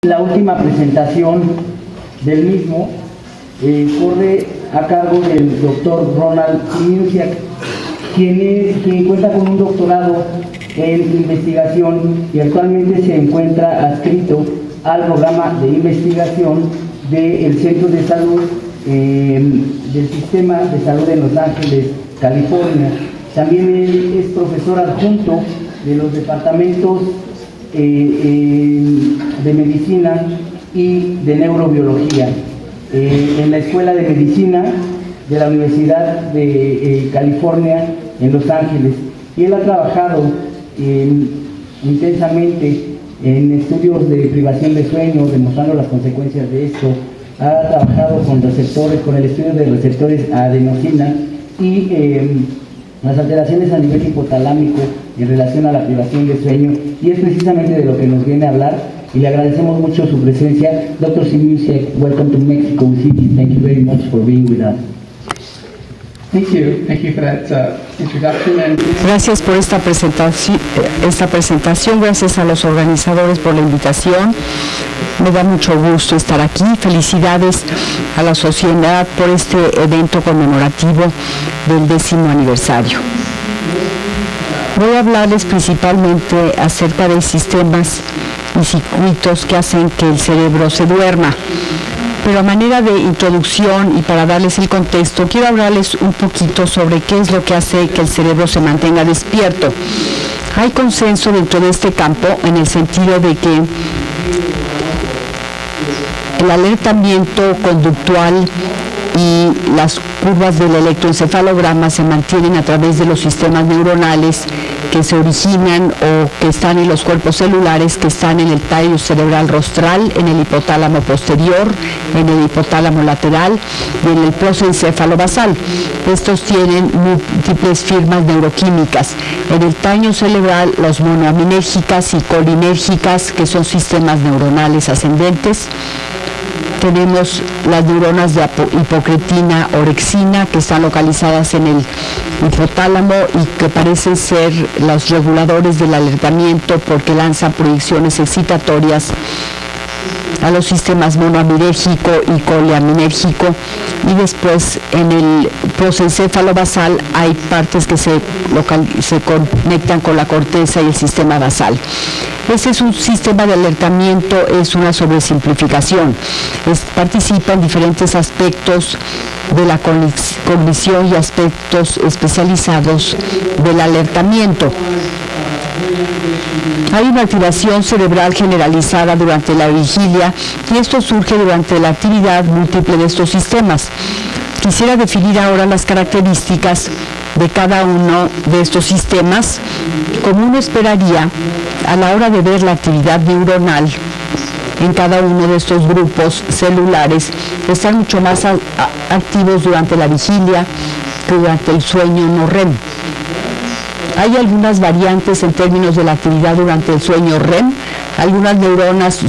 La última presentación del mismo corre a cargo del doctor Ronald Simiusiak, quien cuenta con un doctorado en investigación y actualmente se encuentra adscrito al programa de investigación del Centro de Salud del Sistema de Salud en Los Ángeles, California. También él es profesor adjunto de los departamentos de medicina y de neurobiología en la Escuela de Medicina de la Universidad de California en Los Ángeles, y él ha trabajado intensamente en estudios de privación de sueño, demostrando las consecuencias de esto. Ha trabajado con receptores, con el estudio de receptores a adenosina y las alteraciones a nivel hipotalámico en relación a la privación de sueño, y es precisamente de lo que nos viene a hablar, y le agradecemos mucho su presencia. Dr. Simiusiak, welcome to Mexico City. Thank you very much for being with us. Thank you for that introduction. Gracias por esta presentación, gracias a los organizadores por la invitación. Me da mucho gusto estar aquí. Felicidades a la sociedad por este evento conmemorativo del 10º aniversario. Voy a hablarles principalmente acerca de sistemas y circuitos que hacen que el cerebro se duerma. Pero a manera de introducción y para darles el contexto, quiero hablarles un poquito sobre qué es lo que hace que el cerebro se mantenga despierto. Hay consenso dentro de este campo en el sentido de que el alertamiento conductual y las curvas del electroencefalograma se mantienen a través de los sistemas neuronales que se originan o que están en los cuerpos celulares que están en el tallo cerebral rostral, en el hipotálamo posterior, en el hipotálamo lateral y en el prosencéfalo basal. Estos tienen múltiples firmas neuroquímicas. En el tallo cerebral, los monoaminérgicas y colinérgicas, que son sistemas neuronales ascendentes. Tenemos las neuronas de hipocretina orexina, que están localizadas en el hipotálamo y que parecen ser los reguladores del alertamiento porque lanzan proyecciones excitatorias a los sistemas monoaminérgico y coliaminérgico. Y después en el prosencéfalo basal hay partes que se conectan con la corteza y el sistema basal. Ese es un sistema de alertamiento, es una sobresimplificación. Participa en diferentes aspectos de la cognición y aspectos especializados del alertamiento. Hay una activación cerebral generalizada durante la vigilia y esto surge durante la actividad múltiple de estos sistemas. Quisiera definir ahora las características de cada uno de estos sistemas, como uno esperaría a la hora de ver la actividad neuronal en cada uno de estos grupos celulares. Están mucho más activos durante la vigilia que durante el sueño no REM. Hay algunas variantes en términos de la actividad durante el sueño REM. Algunas neuronas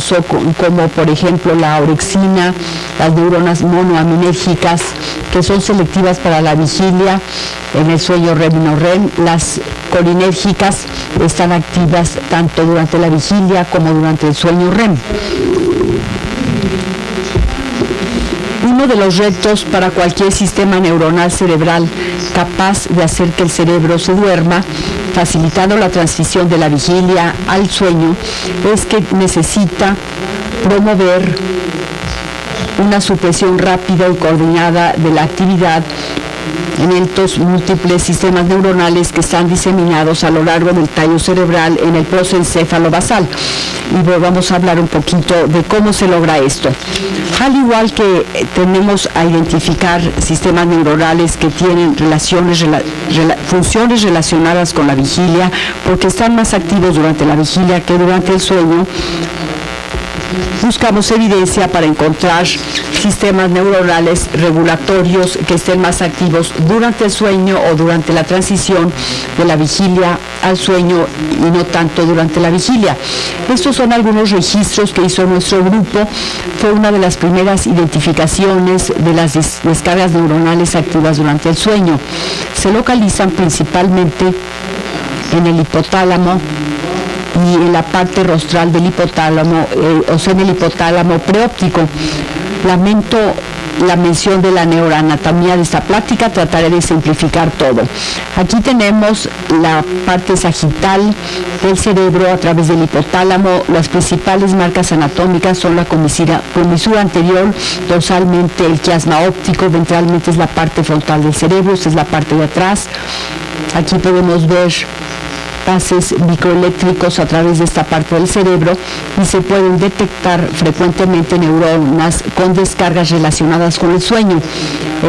como por ejemplo la orexina, las neuronas monoaminérgicas, que son selectivas para la vigilia en el sueño REM y no REM. Las colinérgicas están activas tanto durante la vigilia como durante el sueño REM. Uno de los retos para cualquier sistema neuronal cerebral capaz de hacer que el cerebro se duerma, facilitando la transición de la vigilia al sueño, es que necesita promover una supresión rápida y coordinada de la actividad en estos múltiples sistemas neuronales que están diseminados a lo largo del tallo cerebral en el prosencéfalo basal. Y vamos a hablar un poquito de cómo se logra esto. Al igual que tenemos a identificar sistemas neuronales que tienen funciones relacionadas con la vigilia, porque están más activos durante la vigilia que durante el sueño, buscamos evidencia para encontrar sistemas neuronales regulatorios que estén más activos durante el sueño o durante la transición de la vigilia al sueño y no tanto durante la vigilia. Estos son algunos registros que hizo nuestro grupo. Fue una de las primeras identificaciones de las descargas neuronales activas durante el sueño. Se localizan principalmente en el hipotálamo y en la parte rostral del hipotálamo, o sea, en el hipotálamo preóptico. Lamento la mención de la neuroanatomía de esta plática, trataré de simplificar todo. Aquí tenemos la parte sagital del cerebro a través del hipotálamo. Las principales marcas anatómicas son la comisura anterior, dorsalmente el quiasma óptico, ventralmente es la parte frontal del cerebro, esta es la parte de atrás. Aquí podemos ver pases microeléctricos a través de esta parte del cerebro y se pueden detectar frecuentemente neuronas con descargas relacionadas con el sueño.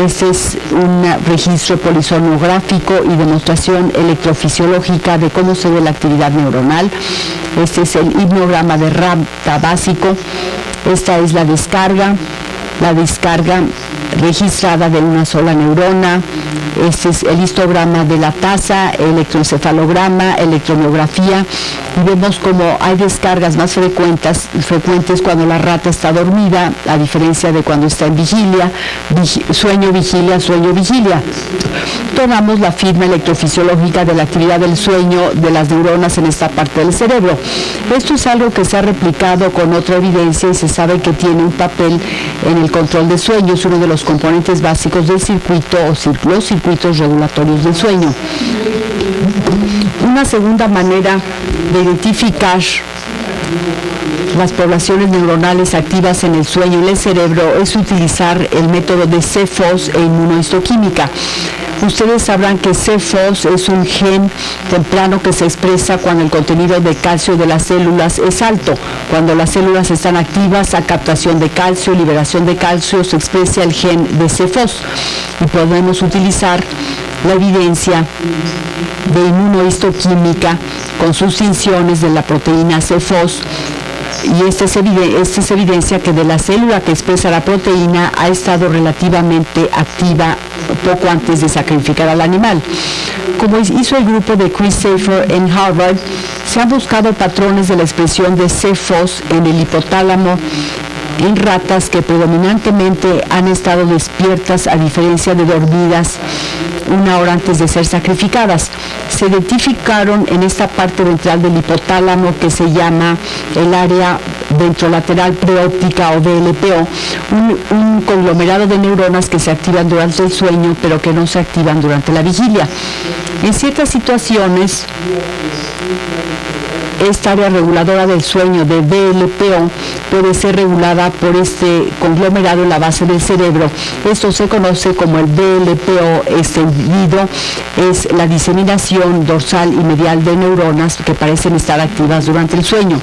Este es un registro polisomnográfico y demostración electrofisiológica de cómo se ve la actividad neuronal. Este es el hipnograma de Rapta básico. Esta es la descarga registrada de una sola neurona. Este es el histograma de la tasa, electroencefalograma, electromiografía, y vemos como hay descargas más frecuentes cuando la rata está dormida, a diferencia de cuando está en vigilia, sueño, vigilia, sueño, vigilia. Tomamos la firma electrofisiológica de la actividad del sueño de las neuronas en esta parte del cerebro. Esto es algo que se ha replicado con otra evidencia y se sabe que tiene un papel en el control de sueño, es uno de los componentes básicos del circuito o los circuitos regulatorios del sueño. Una segunda manera de identificar las poblaciones neuronales activas en el sueño y en el cerebro es utilizar el método de CFOS e inmunohistoquímica. Ustedes sabrán que CFOS es un gen temprano que se expresa cuando el contenido de calcio de las células es alto. Cuando las células están activas a captación de calcio, liberación de calcio, se expresa el gen de CFOS. Y podemos utilizar la evidencia de inmunohistoquímica con sustituciones de la proteína CFOS. Y esta es evidencia que de la célula que expresa la proteína ha estado relativamente activa poco antes de sacrificar al animal. Como hizo el grupo de Chris Schaeffer en Harvard, se han buscado patrones de la expresión de CFOS en el hipotálamo en ratas que predominantemente han estado despiertas a diferencia de dormidas una hora antes de ser sacrificadas. Se identificaron en esta parte ventral del hipotálamo que se llama el área ventrolateral preóptica o VLPO, un conglomerado de neuronas que se activan durante el sueño pero que no se activan durante la vigilia. En ciertas situaciones, esta área reguladora del sueño de VLPO puede ser regulada por este conglomerado en la base del cerebro. Esto se conoce como el VLPO extendido, es la diseminación dorsal y medial de neuronas que parecen estar activas durante el sueño.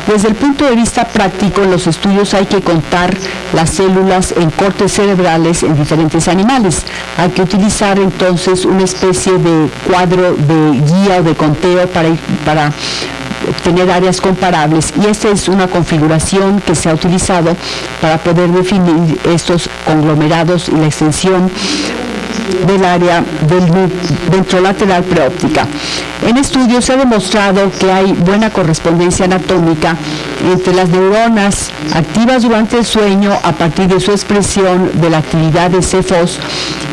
Desde el punto de vista práctico, en los estudios hay que contar las células en cortes cerebrales en diferentes animales. Hay que utilizar entonces una especie de cuadro de guía o de conteo para obtener áreas comparables, y esta es una configuración que se ha utilizado para poder definir estos conglomerados y la extensión del área del ventrolateral preóptica. En estudios se ha demostrado que hay buena correspondencia anatómica entre las neuronas activas durante el sueño a partir de su expresión de la actividad de CFOS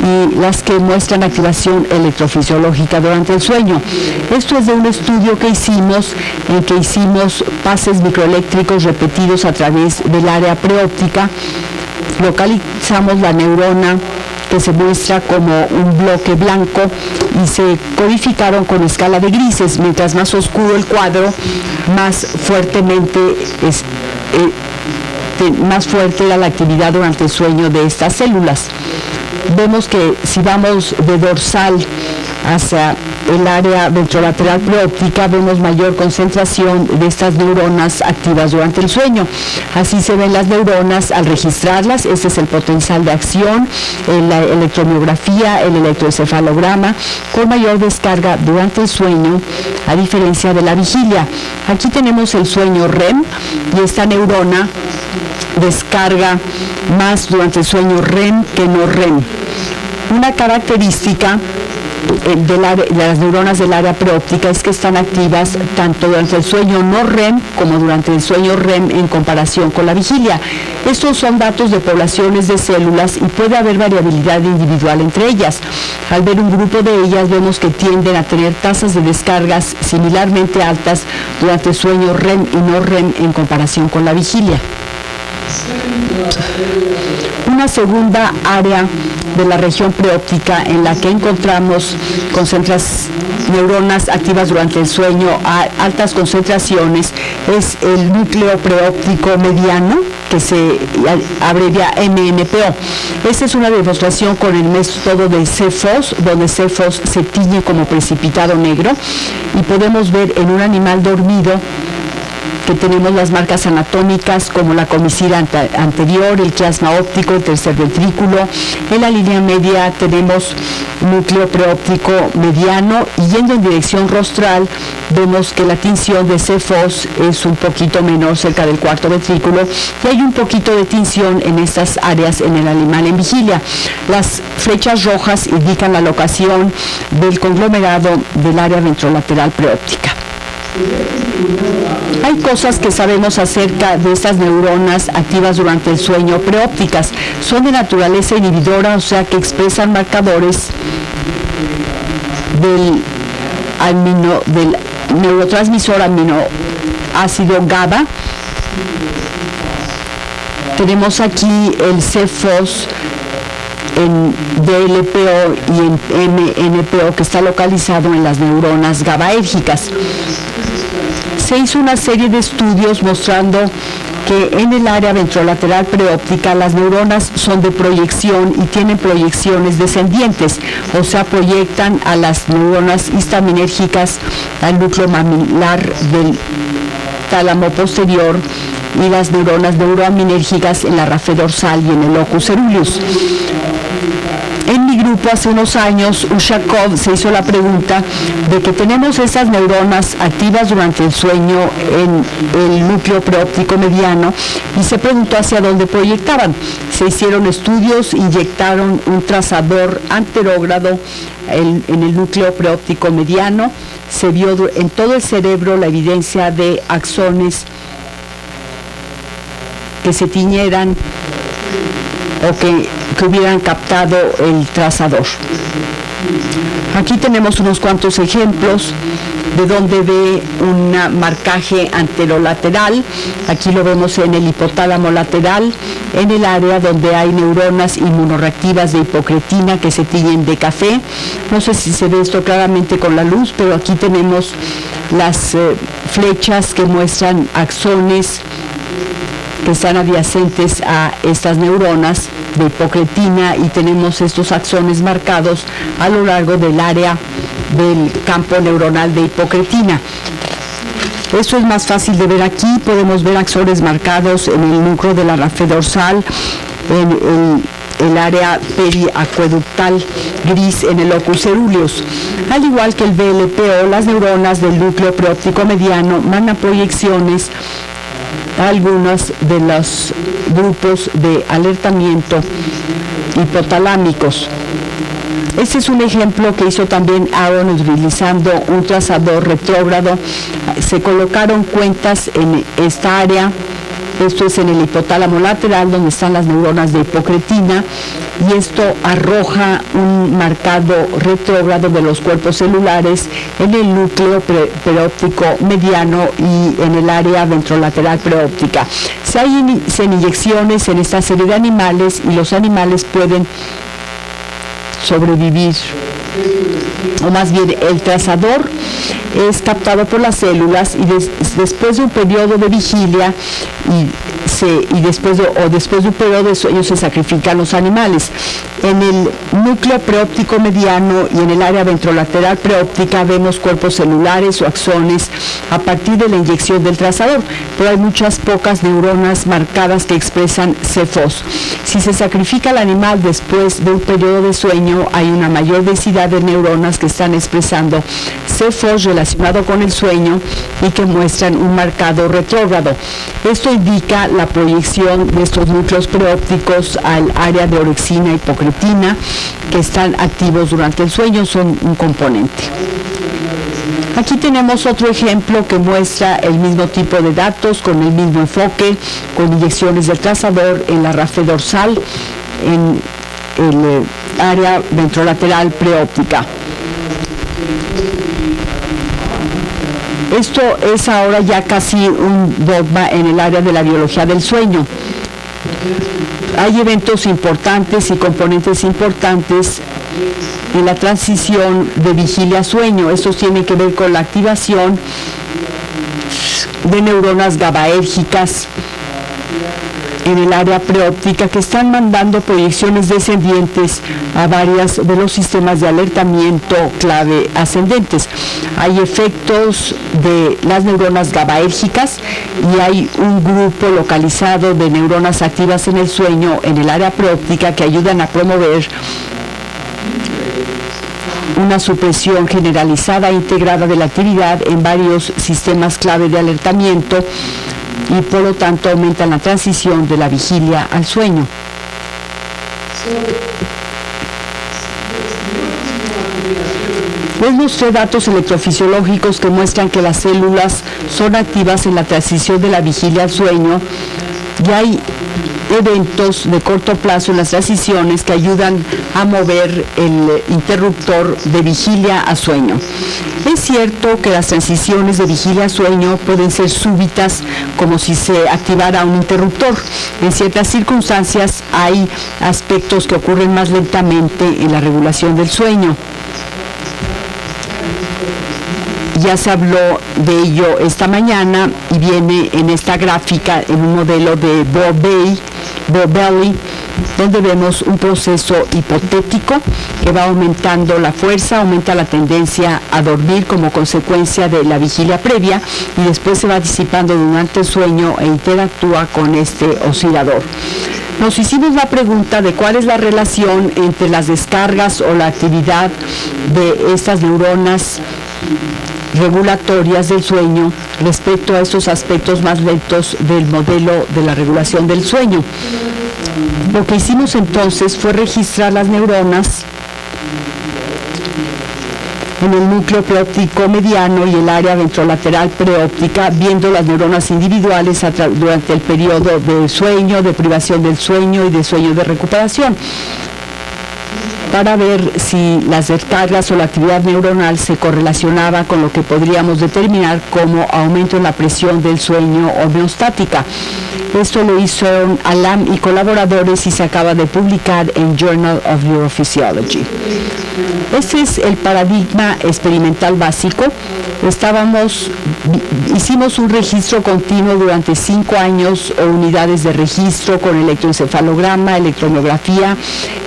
y las que muestran activación electrofisiológica durante el sueño. Esto es de un estudio que hicimos, en que hicimos pases microeléctricos repetidos a través del área preóptica. Localizamos la neurona que se muestra como un bloque blanco y se codificaron con escala de grises. Mientras más oscuro el cuadro, más fuerte era la actividad durante el sueño de estas células. Vemos que si vamos de dorsal hacia el área ventrolateral preóptica, vemos mayor concentración de estas neuronas activas durante el sueño. Así se ven las neuronas al registrarlas. Este es el potencial de acción, la electromiografía, el electroencefalograma, con mayor descarga durante el sueño, a diferencia de la vigilia. Aquí tenemos el sueño REM, y esta neurona descarga más durante el sueño REM que no REM. Una característica de las neuronas del área preóptica es que están activas tanto durante el sueño no REM como durante el sueño REM en comparación con la vigilia. Estos son datos de poblaciones de células y puede haber variabilidad individual entre ellas. Al ver un grupo de ellas vemos que tienden a tener tasas de descargas similarmente altas durante el sueño REM y no REM en comparación con la vigilia. Una segunda área de la región preóptica en la que encontramos neuronas activas durante el sueño a altas concentraciones es el núcleo preóptico mediano, que se abrevia MNPO. Esta es una demostración con el método de CFOS, donde CFOS se tiñe como precipitado negro, y podemos ver en un animal dormido que tenemos las marcas anatómicas como la comicida anterior, el quiasma óptico, el tercer ventrículo. En la línea media tenemos núcleo preóptico mediano y yendo en dirección rostral vemos que la tinción de CFOS es un poquito menor cerca del cuarto ventrículo y hay un poquito de tinción en estas áreas en el animal en vigilia. Las flechas rojas indican la locación del conglomerado del área ventrolateral preóptica. Hay cosas que sabemos acerca de estas neuronas activas durante el sueño preópticas. Son de naturaleza inhibidora, o sea que expresan marcadores del neurotransmisor aminoácido GABA. Tenemos aquí el CFOS en DLPO y en MNPO, que está localizado en las neuronas GABAérgicas. Se hizo una serie de estudios mostrando que en el área ventrolateral preóptica las neuronas son de proyección y tienen proyecciones descendientes, o sea, proyectan a las neuronas histaminérgicas al núcleo mamilar del tálamo posterior y las neuronas neuroaminérgicas en la rafe dorsal y en el locus ceruleus. En mi grupo hace unos años, Ushakov se hizo la pregunta de que tenemos esas neuronas activas durante el sueño en el núcleo preóptico mediano y se preguntó hacia dónde proyectaban. Se hicieron estudios, inyectaron un trazador anterógrado en el núcleo preóptico mediano, se vio en todo el cerebro la evidencia de axones que se tiñeran o que hubieran captado el trazador. Aquí tenemos unos cuantos ejemplos de donde ve un marcaje anterolateral. Aquí lo vemos en el hipotálamo lateral, en el área donde hay neuronas inmunorreactivas de hipocretina que se tiñen de café. No sé si se ve esto claramente con la luz, pero aquí tenemos las flechas que muestran axones que están adyacentes a estas neuronas de hipocretina y tenemos estos axones marcados a lo largo del área del campo neuronal de hipocretina. Esto es más fácil de ver aquí, podemos ver axones marcados en el núcleo de la rafe dorsal, en el área periacueductal gris en el locus ceruleus. Al igual que el VLPO, las neuronas del núcleo preóptico mediano mandan proyecciones a algunos de los grupos de alertamiento hipotalámicos. Este es un ejemplo que hizo también Aaron utilizando un trazador retrógrado. Se colocaron cuentas en esta área. Esto es en el hipotálamo lateral donde están las neuronas de hipocretina y esto arroja un marcado retrógrado de los cuerpos celulares en el núcleo preóptico mediano y en el área ventrolateral preóptica. Se hacen inyecciones en esta serie de animales y los animales pueden sobrevivir, o más bien el trazador es captado por las células y después de un periodo de vigilia después de un periodo de sueño se sacrifican los animales. En el núcleo preóptico mediano y en el área ventrolateral preóptica vemos cuerpos celulares o axones a partir de la inyección del trazador, pero hay muchas pocas neuronas marcadas que expresan CFOS. Si Si se sacrifica al animal después de un periodo de sueño, hay una mayor densidad de neuronas que están expresando C4 relacionado con el sueño y que muestran un marcado retrógrado. Esto indica la proyección de estos núcleos preópticos al área de orexina y hipocretina que están activos durante el sueño, son un componente. Aquí tenemos otro ejemplo que muestra el mismo tipo de datos con el mismo enfoque, con inyecciones del trazador en la rafe dorsal, en el área ventrolateral preóptica. Esto es ahora ya casi un dogma en el área de la biología del sueño. Hay eventos importantes y componentes importantes en la transición de vigilia a sueño. Estos tienen que ver con la activación de neuronas GABAérgicas en el área preóptica que están mandando proyecciones descendientes a varias de los sistemas de alertamiento clave ascendentes. Hay efectos de las neuronas GABAérgicas y hay un grupo localizado de neuronas activas en el sueño en el área preóptica que ayudan a promover una supresión generalizada e integrada de la actividad en varios sistemas clave de alertamiento y por lo tanto aumentan la transición de la vigilia al sueño. Les mostré datos electrofisiológicos que muestran que las células son activas en la transición de la vigilia al sueño y hay eventos de corto plazo en las transiciones que ayudan a mover el interruptor de vigilia a sueño. Es cierto que las transiciones de vigilia a sueño pueden ser súbitas, como si se activara un interruptor. En ciertas circunstancias hay aspectos que ocurren más lentamente en la regulación del sueño. Ya se habló de ello esta mañana y viene en esta gráfica en un modelo de Bohr-Belly, donde vemos un proceso hipotético que va aumentando la fuerza, aumenta la tendencia a dormir como consecuencia de la vigilia previa y después se va disipando durante el sueño e interactúa con este oscilador. Nos hicimos la pregunta de cuál es la relación entre las descargas o la actividad de estas neuronas regulatorias del sueño respecto a estos aspectos más lentos del modelo de la regulación del sueño. Lo que hicimos entonces fue registrar las neuronas en el núcleo preóptico mediano y el área ventrolateral preóptica, viendo las neuronas individuales durante el periodo de sueño, de privación del sueño y de sueño de recuperación, para ver si las descargas o la actividad neuronal se correlacionaba con lo que podríamos determinar como aumento en la presión del sueño homeostática. Esto lo hizo Alam y colaboradores y se acaba de publicar en Journal of Neurophysiology. Este es el paradigma experimental básico. Hicimos un registro continuo durante 5 años o unidades de registro con electroencefalograma, electromiografía.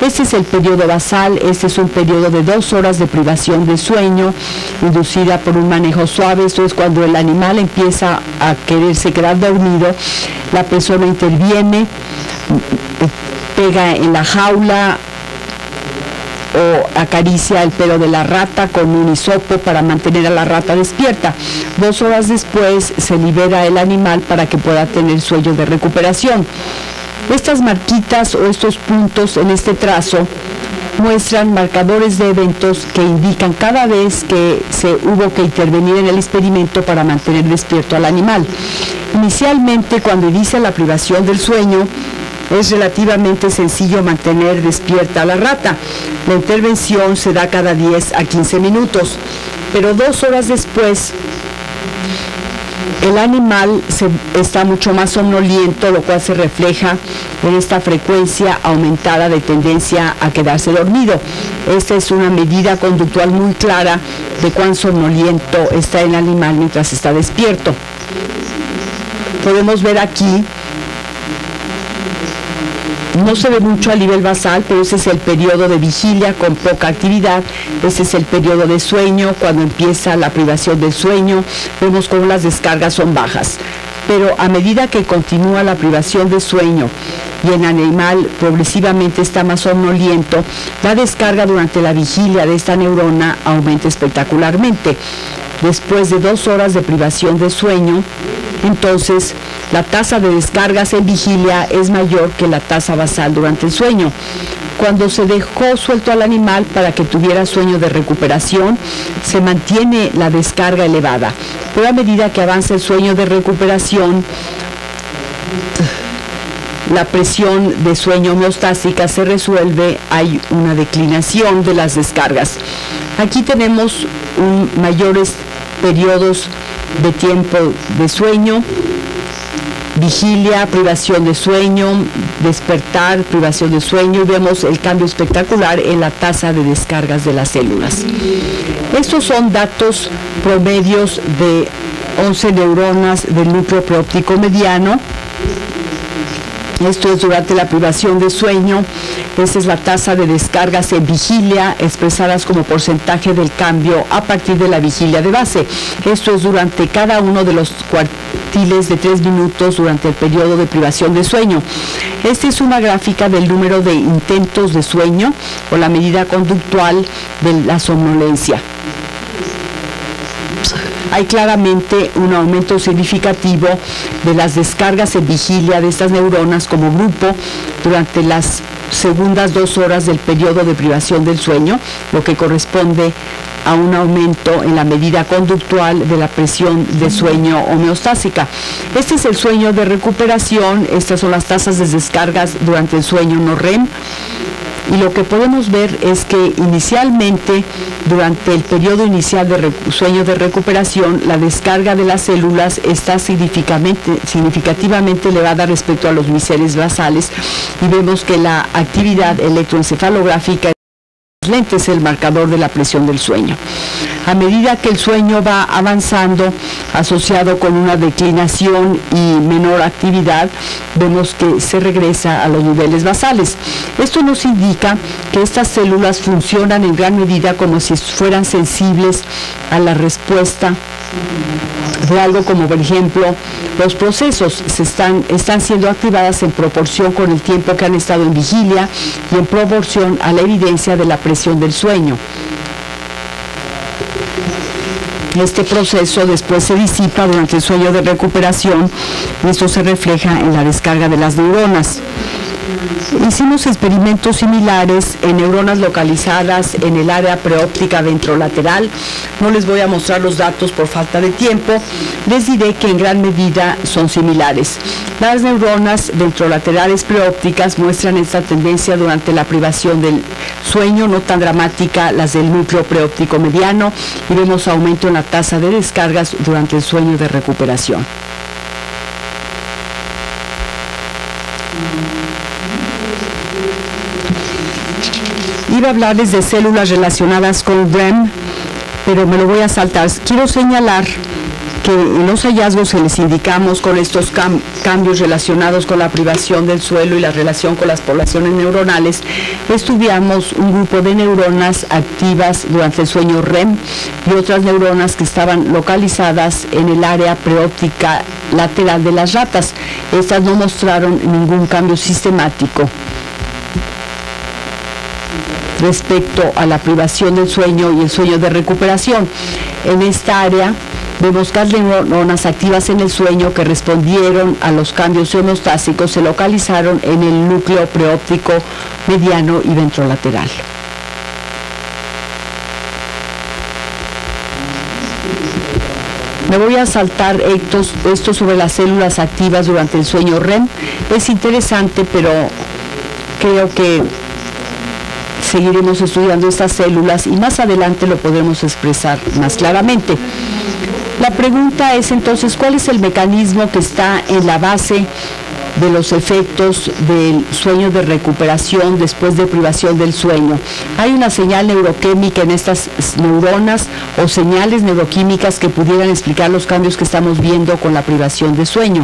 Este es el periodo basal. Este es un periodo de 2 horas de privación de sueño inducida por un manejo suave. Esto es cuando el animal empieza a quererse quedar dormido. La persona interviene, pega en la jaula o acaricia el pelo de la rata con un hisopo para mantener a la rata despierta. 2 horas después se libera el animal para que pueda tener sueño de recuperación. Estas marquitas o estos puntos en este trazo muestran marcadores de eventos que indican cada vez que se hubo que intervenir en el experimento para mantener despierto al animal. Inicialmente, cuando inicia la privación del sueño, es relativamente sencillo mantener despierta a la rata. La intervención se da cada 10 a 15 minutos, pero 2 horas después el animal está mucho más somnoliento, lo cual se refleja en esta frecuencia aumentada de tendencia a quedarse dormido. Esta es una medida conductual muy clara de cuán somnoliento está el animal mientras está despierto. Podemos ver aquí, no se ve mucho a nivel basal, pero ese es el periodo de vigilia con poca actividad. Ese es el periodo de sueño, cuando empieza la privación del sueño. Vemos cómo las descargas son bajas. pero a medida que continúa la privación de sueño y el animal progresivamente está más somnoliento, la descarga durante la vigilia de esta neurona aumenta espectacularmente. Después de 2 horas de privación de sueño, entonces la tasa de descargas en vigilia es mayor que la tasa basal durante el sueño. Cuando se dejó suelto al animal para que tuviera sueño de recuperación, se mantiene la descarga elevada, pero a medida que avanza el sueño de recuperación, la presión de sueño homeostásica se resuelve, hay una declinación de las descargas. Aquí tenemos mayores periodos de tiempo de sueño, vigilia, privación de sueño, despertar, privación de sueño, y vemos el cambio espectacular en la tasa de descargas de las células. Estos son datos promedios de 11 neuronas del núcleo preóptico mediano. Esto es durante la privación de sueño. Esta es la tasa de descargas en vigilia, expresadas como porcentaje del cambio a partir de la vigilia de base. Esto es durante cada uno de los cuartiles de 3 minutos durante el periodo de privación de sueño. Esta es una gráfica del número de intentos de sueño o la medida conductual de la somnolencia. Hay claramente un aumento significativo de las descargas en vigilia de estas neuronas como grupo durante las segundas 2 horas del periodo de privación del sueño, lo que corresponde a un aumento en la medida conductual de la presión de sueño homeostásica. Este es el sueño de recuperación, estas son las tasas de descargas durante el sueño no REM. Y lo que podemos ver es que inicialmente, durante el periodo inicial de sueño de recuperación, la descarga de las células está significativamente elevada respecto a los biseles basales, y vemos que la actividad electroencefalográfica es el marcador de la presión del sueño. A medida que el sueño va avanzando, asociado con una declinación y menor actividad, vemos que se regresa a los niveles basales. Esto nos indica que estas células funcionan en gran medida como si fueran sensibles a la respuesta de algo como, por ejemplo, los procesos están siendo activadas en proporción con el tiempo que han estado en vigilia y en proporción a la evidencia de la presión del sueño. Este proceso después se disipa durante el sueño de recuperación y esto se refleja en la descarga de las neuronas. Hicimos experimentos similares en neuronas localizadas en el área preóptica ventrolateral. No les voy a mostrar los datos por falta de tiempo. Les diré que en gran medida son similares. Las neuronas ventrolaterales preópticas muestran esta tendencia durante la privación del sueño, no tan dramática las del núcleo preóptico mediano, y vemos aumento en la tasa de descargas durante el sueño de recuperación. Iba a hablarles de células relacionadas con REM, pero me lo voy a saltar. Quiero señalar que en los hallazgos que les indicamos con estos cambios relacionados con la privación del suelo y la relación con las poblaciones neuronales, estudiamos un grupo de neuronas activas durante el sueño REM y otras neuronas que estaban localizadas en el área preóptica lateral de las ratas. Estas no mostraron ningún cambio sistemático respecto a la privación del sueño y el sueño de recuperación. En esta área vemos que las neuronas activas en el sueño que respondieron a los cambios homeostásicos se localizaron en el núcleo preóptico mediano y ventrolateral. Me voy a saltar esto sobre las células activas durante el sueño REM. Es interesante, pero creo que seguiremos estudiando estas células y más adelante lo podremos expresar más claramente. La pregunta es entonces, ¿cuál es el mecanismo que está en la base de los efectos del sueño de recuperación después de privación del sueño? ¿Hay una señal neuroquímica en estas neuronas o señales neuroquímicas que pudieran explicar los cambios que estamos viendo con la privación de sueño?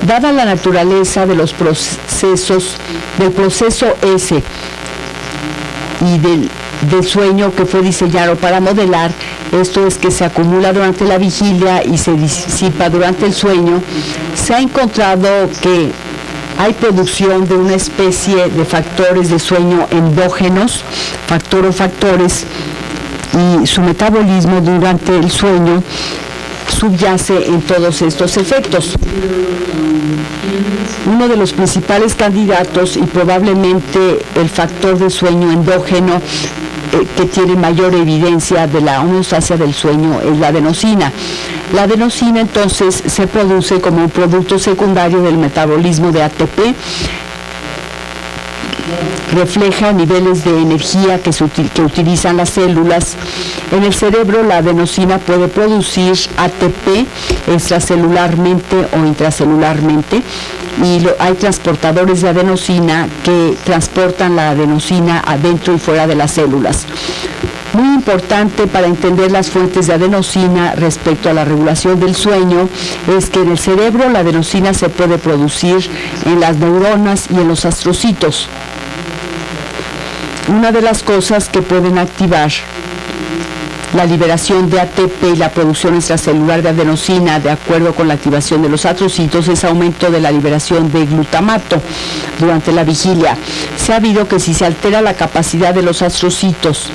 Dada la naturaleza de los procesos, del proceso S y del del sueño que fue diseñado para modelar, esto es que se acumula durante la vigilia y se disipa durante el sueño, se ha encontrado que hay producción de una especie de factores de sueño endógenos, factor o factores, y su metabolismo durante el sueño subyace en todos estos efectos. Uno de los principales candidatos y probablemente el factor de sueño endógeno que tiene mayor evidencia de la homeostasia del sueño es la adenosina. La adenosina entonces se produce como un producto secundario del metabolismo de ATP, refleja niveles de energía que utilizan las células. En el cerebro la adenosina puede producir ATP extracelularmente o intracelularmente y hay transportadores de adenosina que transportan la adenosina adentro y fuera de las células. Muy importante para entender las fuentes de adenosina respecto a la regulación del sueño es que en el cerebro la adenosina se puede producir en las neuronas y en los astrocitos. Una de las cosas que pueden activar la liberación de ATP y la producción extracelular de adenosina de acuerdo con la activación de los astrocitos es aumento de la liberación de glutamato durante la vigilia. Se ha habido que si se altera la capacidad de los astrocitos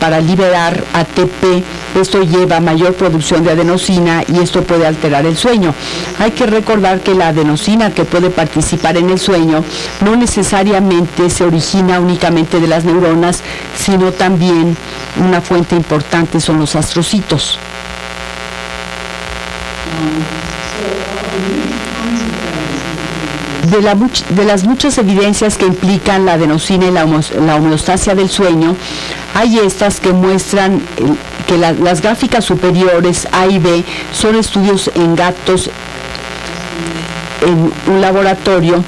para liberar ATP, esto lleva a mayor producción de adenosina y esto puede alterar el sueño. Hay que recordar que la adenosina que puede participar en el sueño no necesariamente se origina únicamente de las neuronas, sino también una fuente importante son los astrocitos. De las muchas evidencias que implican la adenosina y la homeostasia del sueño, hay estas que muestran que las gráficas superiores A y B son estudios en gatos en un laboratorio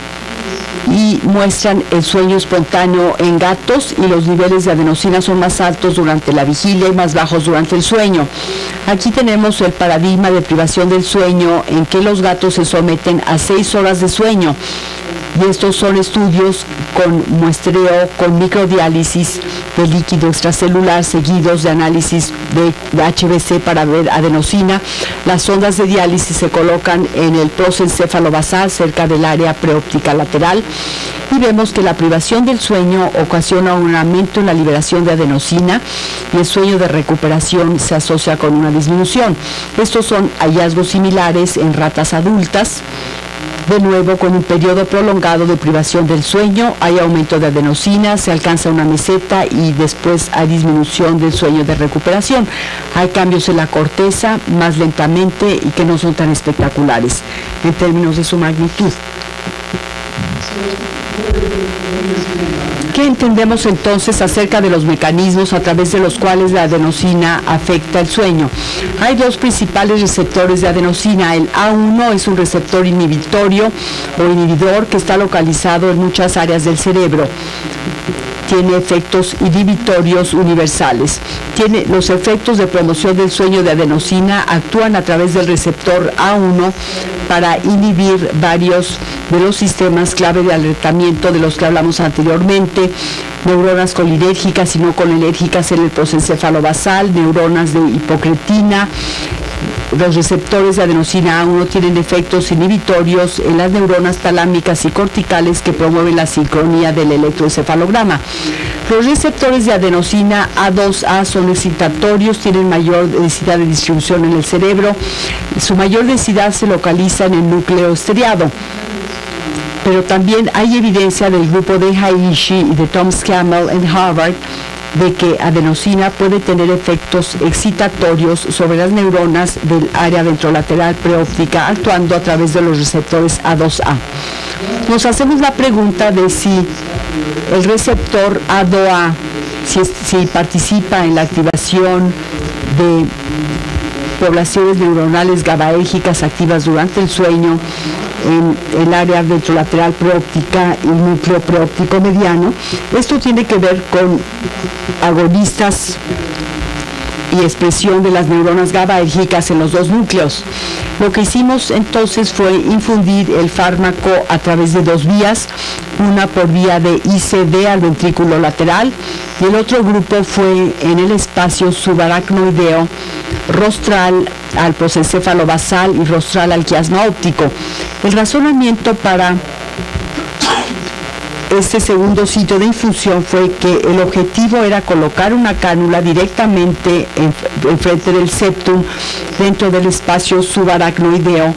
y muestran el sueño espontáneo en gatos y los niveles de adenosina son más altos durante la vigilia y más bajos durante el sueño. Aquí tenemos el paradigma de privación del sueño en que los gatos se someten a 6 horas de sueño y estos son estudios con muestreo con microdiálisis de líquido extracelular seguidos de análisis de HBC para ver adenosina. Las sondas de diálisis se colocan en el prosencéfalo basal cerca del área preóptica lateral y vemos que la privación del sueño ocasiona un aumento en la liberación de adenosina y el sueño de recuperación se asocia con una disminución. Estos son hallazgos similares en ratas adultas. De nuevo, con un periodo prolongado de privación del sueño, hay aumento de adenosina, se alcanza una meseta y después hay disminución del sueño de recuperación. Hay cambios en la corteza más lentamente y que no son tan espectaculares en términos de su magnitud. ¿Qué entendemos entonces acerca de los mecanismos a través de los cuales la adenosina afecta el sueño? Hay dos principales receptores de adenosina. El A1 es un receptor inhibitorio o inhibidor que está localizado en muchas áreas del cerebro. Tiene efectos inhibitorios universales. Los efectos de promoción del sueño de adenosina actúan a través del receptor A1 para inhibir varios de los sistemas clave de alertamiento de los que hablamos anteriormente, neuronas colinérgicas y no colinérgicas en el prosencéfalo basal, neuronas de hipocretina. Los receptores de adenosina A1 tienen efectos inhibitorios en las neuronas talámicas y corticales que promueven la sincronía del electroencefalograma. Los receptores de adenosina A2A son excitatorios, tienen mayor densidad de distribución en el cerebro. Su mayor densidad se localiza en el núcleo estriado. Pero también hay evidencia del grupo de Haishi y de Tom Scammell en Harvard de que adenosina puede tener efectos excitatorios sobre las neuronas del área ventrolateral preóptica actuando a través de los receptores A2A. Nos hacemos la pregunta de si el receptor A2A si participa en la activación de poblaciones neuronales GABAérgicas activas durante el sueño en el área ventrolateral preóptica y núcleo preóptico mediano. Esto tiene que ver con agonistas y expresión de las neuronas GABAérgicas en los dos núcleos. Lo que hicimos entonces fue infundir el fármaco a través de dos vías, una por vía de ICD al ventrículo lateral y el otro grupo fue en el espacio subaracnoideo, rostral al prosencéfalo basal y rostral al quiasma óptico. El razonamiento para este segundo sitio de infusión fue que el objetivo era colocar una cánula directamente enfrente del septum, dentro del espacio subaracnoideo,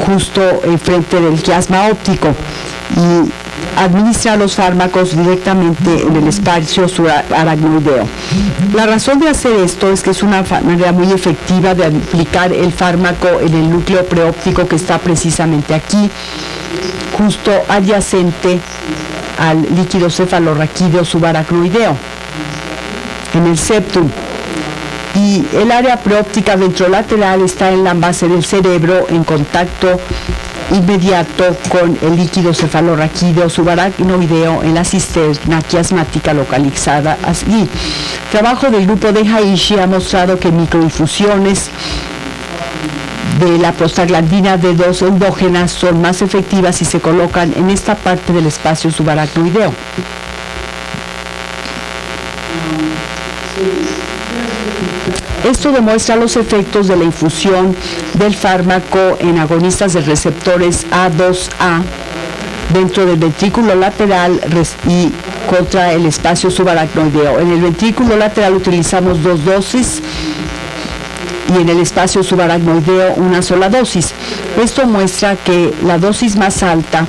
justo enfrente del quiasma óptico, y administrar los fármacos directamente en el espacio subaracnoideo. La razón de hacer esto es que es una manera muy efectiva de aplicar el fármaco en el núcleo preóptico, que está precisamente aquí, justo adyacente al líquido cefalorraquídeo subaracnoideo, en el septum. Y el área preóptica ventrolateral está en la base del cerebro, en contacto inmediato con el líquido cefalorraquídeo subaracnoideo en la cisterna quiasmática localizada allí. Trabajo del grupo de Haishi ha mostrado que microinfusiones de la prostaglandina D2 endógenas son más efectivas si se colocan en esta parte del espacio subaracnoideo. Esto demuestra los efectos de la infusión del fármaco en agonistas de receptores A2A dentro del ventrículo lateral y contra el espacio subaracnoideo. En el ventrículo lateral utilizamos 2 dosis y en el espacio subaracnoideo una sola dosis. Esto muestra que la dosis más alta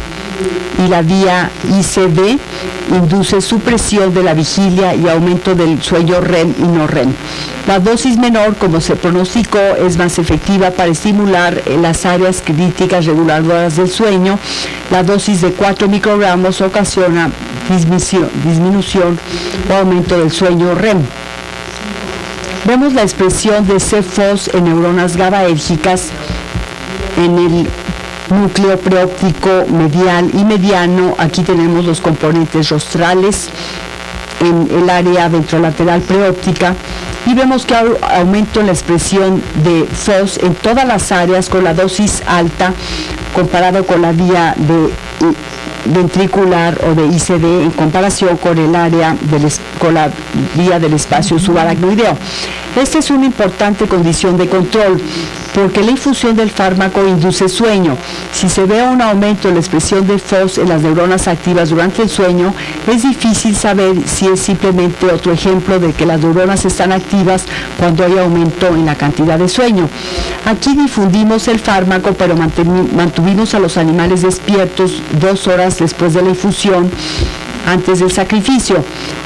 y la vía ICD induce supresión de la vigilia y aumento del sueño REM y no REM. La dosis menor, como se pronosticó, es más efectiva para estimular las áreas críticas reguladoras del sueño. La dosis de 4 microgramos ocasiona disminución o aumento del sueño REM. Vemos la expresión de CFOS en neuronas GABAérgicas en el núcleo preóptico medial y mediano. Aquí tenemos los componentes rostrales en el área ventrolateral preóptica y vemos que hay aumento en la expresión de FOS en todas las áreas con la dosis alta comparado con la vía de ventricular o de ICD en comparación con el área con la vía del espacio subaracnoideo. Esta es una importante condición de control porque la infusión del fármaco induce sueño. Si se ve un aumento en la expresión de FOS en las neuronas activas durante el sueño, es difícil saber si es simplemente otro ejemplo de que las neuronas están activas cuando hay aumento en la cantidad de sueño. Aquí difundimos el fármaco, pero mantuvimos a los animales despiertos 2 horas después de la infusión, antes del sacrificio.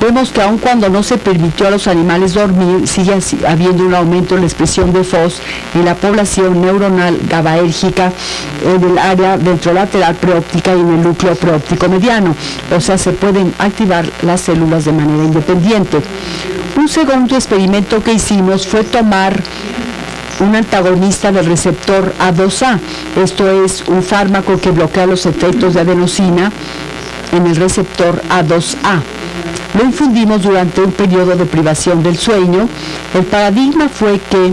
Vemos que aun cuando no se permitió a los animales dormir, sigue habiendo un aumento en la expresión de FOS en la población neuronal GABAérgica en el área ventrolateral preóptica y en el núcleo preóptico mediano. O sea, se pueden activar las células de manera independiente. Un segundo experimento que hicimos fue tomar un antagonista del receptor A2A. Esto es un fármaco que bloquea los efectos de adenosina en el receptor A2A. Lo infundimos durante un periodo de privación del sueño. El paradigma fue que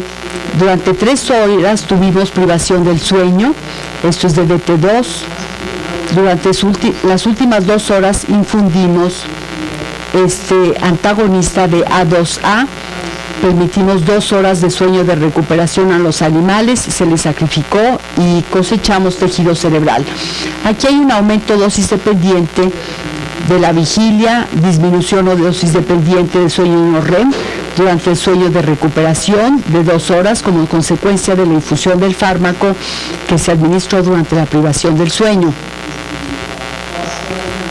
durante 3 horas tuvimos privación del sueño, esto es de DT2. Durante las últimas 2 horas infundimos este antagonista de A2A. Permitimos 2 horas de sueño de recuperación a los animales, se les sacrificó y cosechamos tejido cerebral. Aquí hay un aumento dosis dependiente de la vigilia, disminución o dosis dependiente del sueño no REM durante el sueño de recuperación de 2 horas como consecuencia de la infusión del fármaco que se administró durante la privación del sueño.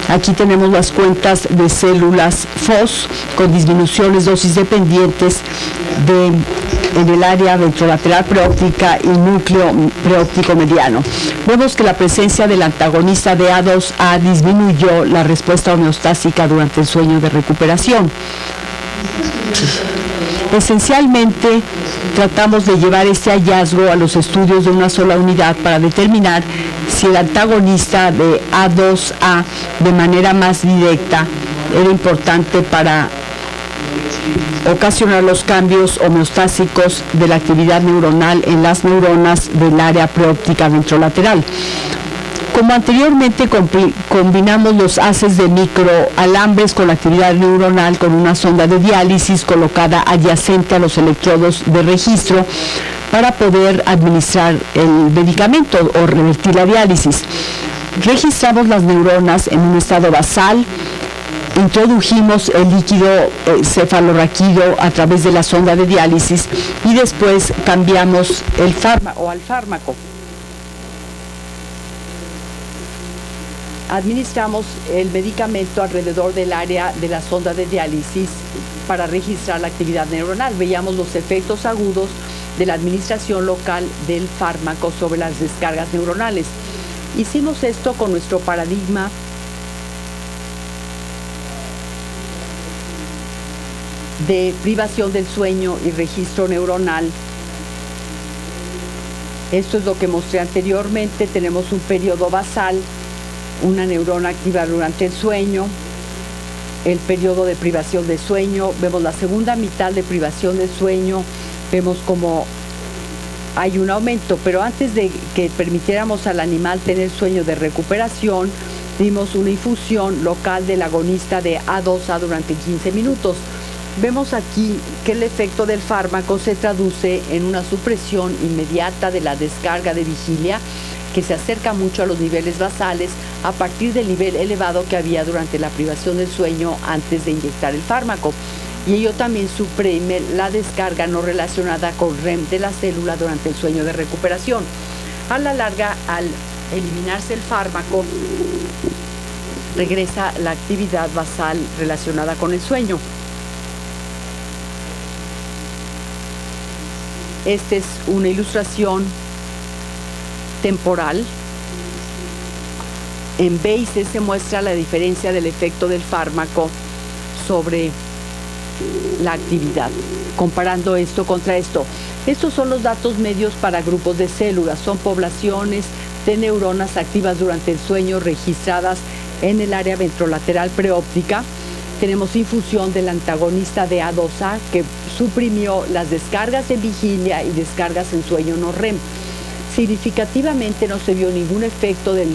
Aquí tenemos las cuentas de células FOS con disminuciones dosis dependientes en el área ventrolateral preóptica y núcleo preóptico mediano. Vemos que la presencia del antagonista de A2A disminuyó la respuesta homeostásica durante el sueño de recuperación. Esencialmente, tratamos de llevar este hallazgo a los estudios de una sola unidad para determinar si el antagonista de A2A de manera más directa era importante para ocasionar los cambios homeostásicos de la actividad neuronal en las neuronas del área preóptica ventrolateral. Como anteriormente combinamos los haces de microalambres con la actividad neuronal con una sonda de diálisis colocada adyacente a los electrodos de registro para poder administrar el medicamento o revertir la diálisis. Registramos las neuronas en un estado basal, introdujimos el líquido cefalorraquídeo a través de la sonda de diálisis y después cambiamos el fármaco al fármaco. Administramos el medicamento alrededor del área de la sonda de diálisis para registrar la actividad neuronal. Veíamos los efectos agudos de la administración local del fármaco sobre las descargas neuronales. Hicimos esto con nuestro paradigma de privación del sueño y registro neuronal. Esto es lo que mostré anteriormente. Tenemos un periodo basal, una neurona activa durante el sueño, el periodo de privación de sueño, vemos la segunda mitad de privación de sueño, vemos como hay un aumento, pero antes de que permitiéramos al animal tener sueño de recuperación, dimos una infusión local del agonista de A2A durante 15 minutos. Vemos aquí que el efecto del fármaco se traduce en una supresión inmediata de la descarga de vigilia, que se acerca mucho a los niveles basales a partir del nivel elevado que había durante la privación del sueño antes de inyectar el fármaco. Y ello también suprime la descarga no relacionada con REM de la célula durante el sueño de recuperación. A la larga, al eliminarse el fármaco, regresa la actividad basal relacionada con el sueño. Esta es una ilustración temporal. En B y C se muestra la diferencia del efecto del fármaco sobre la actividad. Comparando esto contra esto. Estos son los datos medios para grupos de células. Son poblaciones de neuronas activas durante el sueño registradas en el área ventrolateral preóptica. Tenemos infusión del antagonista de A2A que suprimió las descargas en vigilia y descargas en sueño no REM. Significativamente no se vio ningún efecto del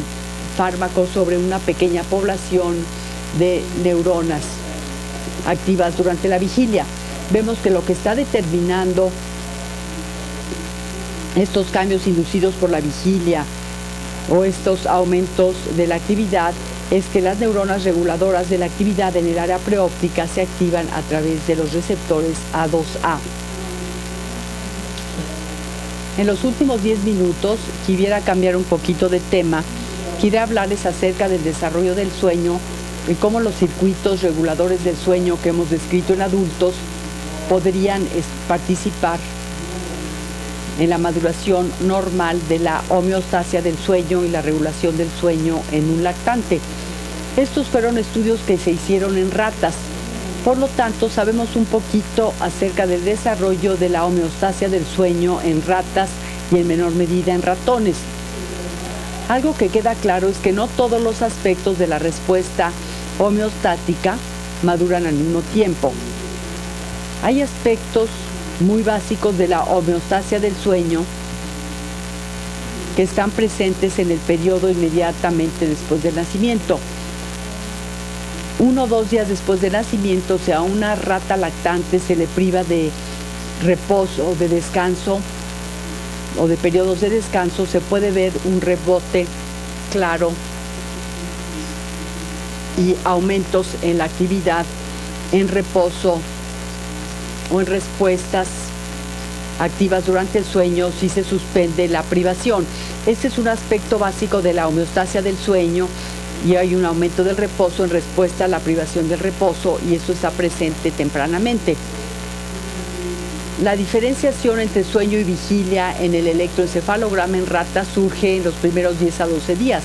fármaco sobre una pequeña población de neuronas activas durante la vigilia. Vemos que lo que está determinando estos cambios inducidos por la vigilia o estos aumentos de la actividad es que las neuronas reguladoras de la actividad en el área preóptica se activan a través de los receptores A2A. En los últimos 10 minutos, quisiera cambiar un poquito de tema. Quiero hablarles acerca del desarrollo del sueño y cómo los circuitos reguladores del sueño que hemos descrito en adultos podrían participar en la maduración normal de la homeostasia del sueño y la regulación del sueño en un lactante. Estos fueron estudios que se hicieron en ratas. Por lo tanto, sabemos un poquito acerca del desarrollo de la homeostasia del sueño en ratas y en menor medida en ratones. Algo que queda claro es que no todos los aspectos de la respuesta homeostática maduran al mismo tiempo. Hay aspectos muy básicos de la homeostasia del sueño que están presentes en el periodo inmediatamente después del nacimiento. 1 o 2 días después del nacimiento, si a una rata lactante se le priva de reposo, de descanso o de periodos de descanso, se puede ver un rebote claro y aumentos en la actividad en reposo o en respuestas activas durante el sueño si se suspende la privación. Este es un aspecto básico de la homeostasia del sueño y hay un aumento del reposo en respuesta a la privación del reposo y eso está presente tempranamente. La diferenciación entre sueño y vigilia en el electroencefalograma en ratas surge en los primeros 10 a 12 días.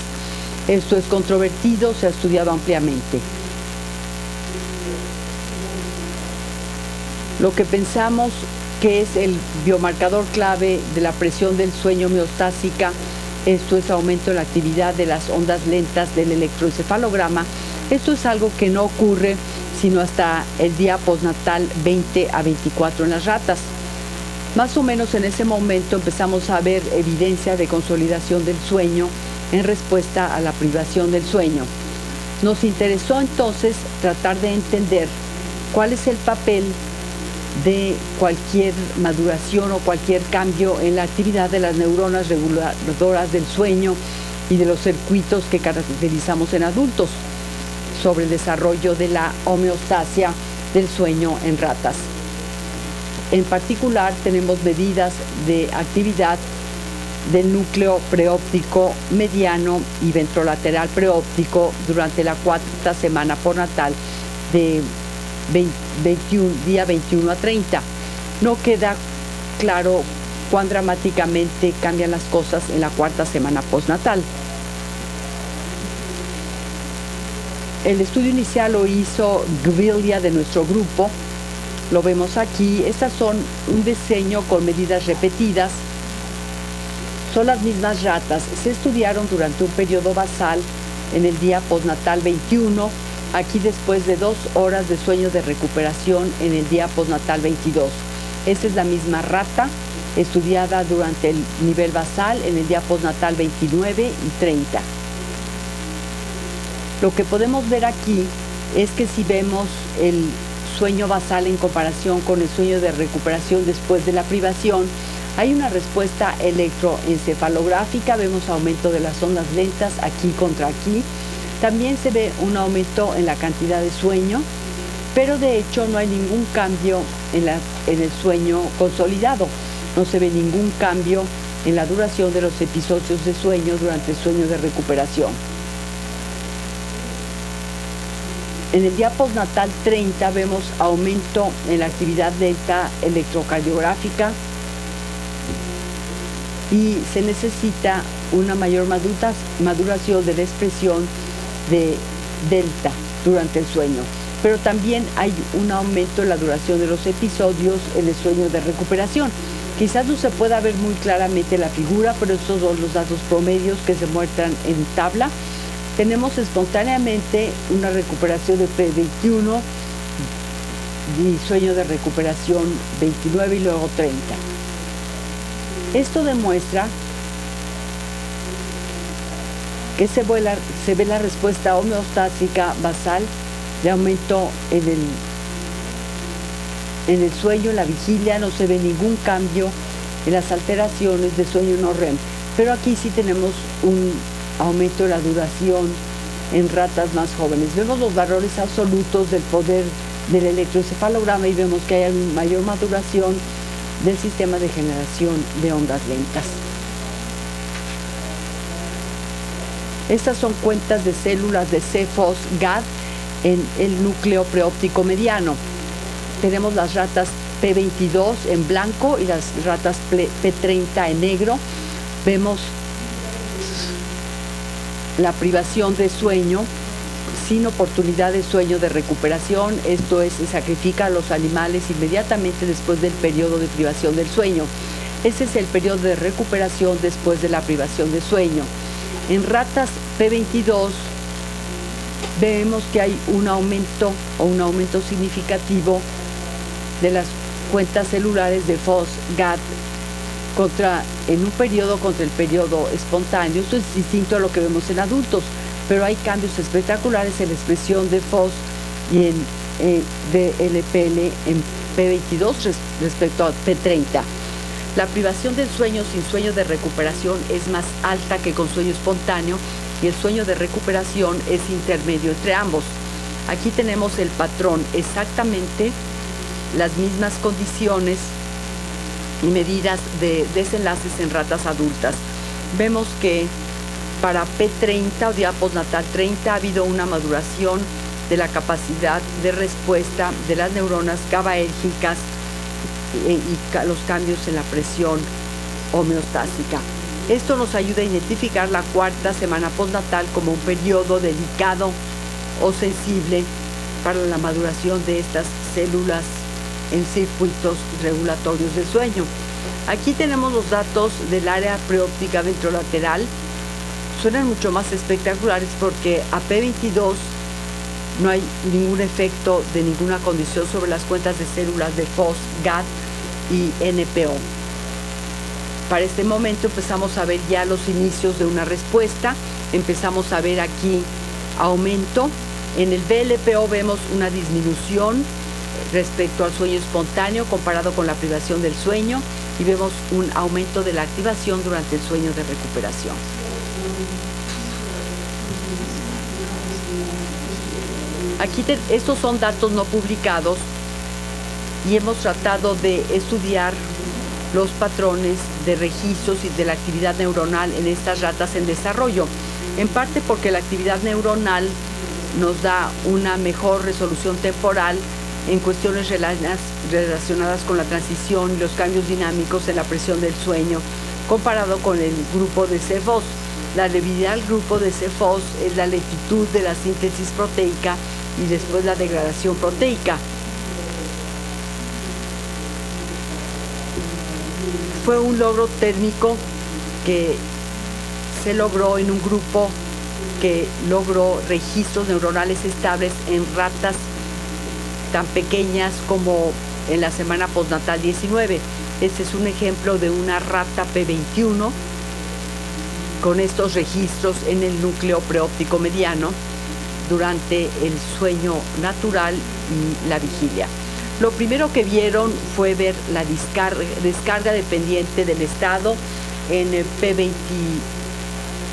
Esto es controvertido, se ha estudiado ampliamente. Lo que pensamos que es el biomarcador clave de la presión del sueño homeostásica, esto es aumento en la actividad de las ondas lentas del electroencefalograma. Esto es algo que no ocurre sino hasta el día postnatal 20 a 24 en las ratas. Más o menos en ese momento empezamos a ver evidencia de consolidación del sueño en respuesta a la privación del sueño. Nos interesó entonces tratar de entender cuál es el papel de cualquier maduración o cualquier cambio en la actividad de las neuronas reguladoras del sueño y de los circuitos que caracterizamos en adultos sobre el desarrollo de la homeostasia del sueño en ratas. En particular, tenemos medidas de actividad del núcleo preóptico mediano y ventrolateral preóptico durante la cuarta semana postnatal de día 21 a 30. No queda claro cuán dramáticamente cambian las cosas en la cuarta semana postnatal. El estudio inicial lo hizo Gviglia de nuestro grupo. Lo vemos aquí. Estas son un diseño con medidas repetidas. Son las mismas ratas. Se estudiaron durante un periodo basal en el día postnatal 21. Aquí después de 2 horas de sueño de recuperación en el día postnatal 22. Esta es la misma rata estudiada durante el nivel basal en el día postnatal 29 y 30. Lo que podemos ver aquí es que si vemos el sueño basal en comparación con el sueño de recuperación después de la privación, hay una respuesta electroencefalográfica. Vemos aumento de las ondas lentas aquí contra aquí. También se ve un aumento en la cantidad de sueño, pero de hecho no hay ningún cambio en el sueño consolidado. No se ve ningún cambio en la duración de los episodios de sueño durante el sueño de recuperación. En el día postnatal 30 vemos aumento en la actividad delta electrocardiográfica y se necesita una mayor maduración de la expresión de delta durante el sueño. Pero también hay un aumento en la duración de los episodios en el sueño de recuperación. Quizás no se pueda ver muy claramente la figura, pero estos son los datos promedios que se muestran en tabla. Tenemos espontáneamente una recuperación de P21 y sueño de recuperación 29 y luego 30. Esto demuestra que se ve la respuesta homeostática basal de aumento en el sueño, en la vigilia. No se ve ningún cambio en las alteraciones de sueño no REM. Pero aquí sí tenemos un aumento de la duración en ratas más jóvenes. Vemos los valores absolutos del poder del electroencefalograma y vemos que hay una mayor maduración del sistema de generación de ondas lentas. Estas son cuentas de células de CFOS-GAD en el núcleo preóptico mediano. Tenemos las ratas P22 en blanco y las ratas P30 en negro. Vemos la privación de sueño sin oportunidad de sueño de recuperación. Esto es, se sacrifica a los animales inmediatamente después del periodo de privación del sueño. Ese es el periodo de recuperación después de la privación de sueño. En ratas P22 vemos que hay un aumento significativo de las cuentas celulares de FOS-GAD en un periodo contra el periodo espontáneo. Esto es distinto a lo que vemos en adultos, pero hay cambios espectaculares en la expresión de FOS y de LPL en P22 respecto a P30. La privación del sueño sin sueño de recuperación es más alta que con sueño espontáneo y el sueño de recuperación es intermedio entre ambos. Aquí tenemos el patrón, exactamente las mismas condiciones y medidas de desenlaces en ratas adultas. Vemos que para P30 o día postnatal 30 ha habido una maduración de la capacidad de respuesta de las neuronas GABAérgicas y los cambios en la presión homeostásica. Esto nos ayuda a identificar la cuarta semana postnatal como un periodo delicado o sensible para la maduración de estas células en circuitos regulatorios del sueño. Aquí tenemos los datos del área preóptica ventrolateral. Suenan mucho más espectaculares porque a P22 no hay ningún efecto de ninguna condición sobre las cuentas de células de FOS, GAD y NPO. Para este momento empezamos a ver ya los inicios de una respuesta, empezamos a ver aquí aumento. En el VLPO vemos una disminución respecto al sueño espontáneo comparado con la privación del sueño y vemos un aumento de la activación durante el sueño de recuperación. Aquí estos son datos no publicados y hemos tratado de estudiar los patrones de registros y de la actividad neuronal en estas ratas en desarrollo, en parte porque la actividad neuronal nos da una mejor resolución temporal en cuestiones relacionadas con la transición y los cambios dinámicos en la presión del sueño, comparado con el grupo de CFOS. La debilidad del grupo de CFOS es la lentitud de la síntesis proteica y después la degradación proteica. Fue un logro térmico que se logró en un grupo que logró registros neuronales estables en ratas tan pequeñas como en la semana postnatal 19. Este es un ejemplo de una rata P21 con estos registros en el núcleo preóptico mediano durante el sueño natural y la vigilia. Lo primero que vieron fue ver la descarga dependiente del estado en P30